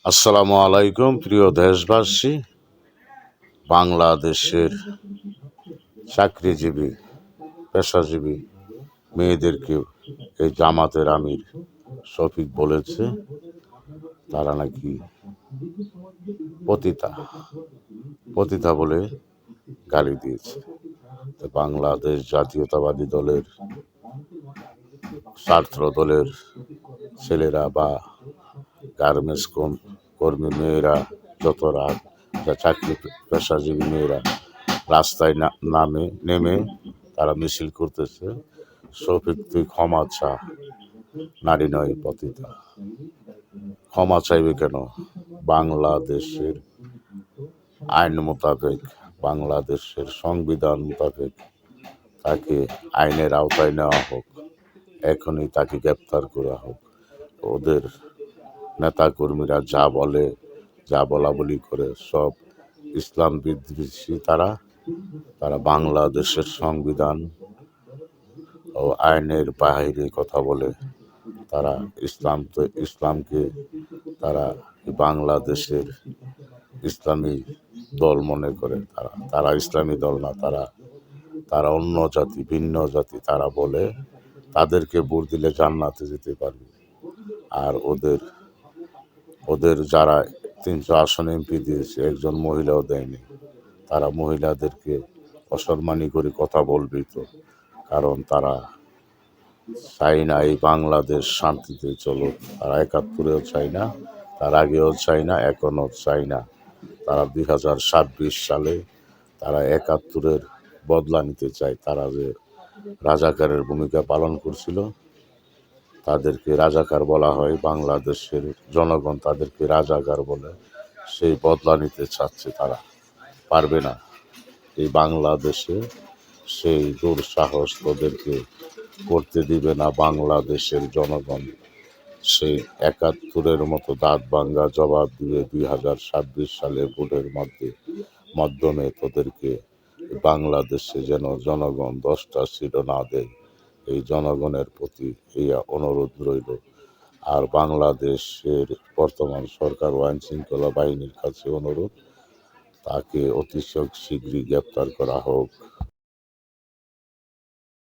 আসসালামু আলাইকুম প্রিয় দেশবাসী। বাংলাদেশের চাকরিজীবী পেশাজীবী মেয়েদেরকে এই জামাতের আমির শফিক বলেছে তারা নাকি পতিতা পতিতা বলে গালি দিয়েছে। তো বাংলাদেশ জাতীয়তাবাদী দলের ছাত্র দলের ছেলেরা বা গার্মেন্টস কর্মী মেয়েরা যত রাত যা চাকরি পেশাজীবী মেয়েরা রাস্তায় নেমে তারা মিছিল করতেছে, শফিক তুই ক্ষমা চা, নারী নয় পতিতা। ক্ষমা চাইবে কেন? বাংলাদেশের আইন মোতাবেক, বাংলাদেশের সংবিধান মোতাবেক তাকে আইনের আওতায় নেওয়া হোক, এখনই তাকে গ্রেপ্তার করা হোক। ওদের নেতাকর্মীরা যা বলে, যা বলা বলি করে সব ইসলাম বিদ্বেষী। তারা বাংলাদেশের সংবিধান ও আইনের বাইরে কথা বলে। তারা ইসলামকে তারা বাংলাদেশের ইসলামী দল মনে করে। তারা ইসলামী দল না, তারা অন্য জাতি, ভিন্ন জাতি। তারা বলে তাদেরকে ভোট দিলে জান্নাতে যেতে পারবে। আর ওদের যারা 300 আসন এমপি দিয়েছে, একজন মহিলাও দেয়নি। তারা মহিলাদেরকে অসম্মানী করে কথা বলবে তো, কারণ তারা চাই না এই বাংলাদেশ শান্তিতে চলুক। তারা 71-এও চাই না, তার আগেও চাই না, এখনও চাই না। তারা 2026 সালে তারা 71-এর বদলা নিতে চায়। তারা যে রাজাকারের ভূমিকা পালন করছিল, তাদেরকে রাজাকার বলা হয়। বাংলাদেশের জনগণ তাদেরকে রাজাকার বলে। সেই বদলা নিতে চাচ্ছে তারা, পারবে না। এই বাংলাদেশে সেই দুঃসাহস তোদেরকে করতে দিবে না বাংলাদেশের জনগণ। সেই 71-এর মতো দাঁত ভাঙ্গা জবাব দিবে 2026 সালে ভোটের মাধ্যমে তোদেরকে। বাংলাদেশে যেন জনগণ 10টা সিটও না দেয়, এই জনগণের প্রতি এই অনুরোধ রইল। আর বাংলাদেশের বর্তমান সরকার ও আইন শৃঙ্খলা বাহিনীর কাছে অনুরোধ, তাকে অতি শীঘ্রই গ্রেপ্তার করা হোক।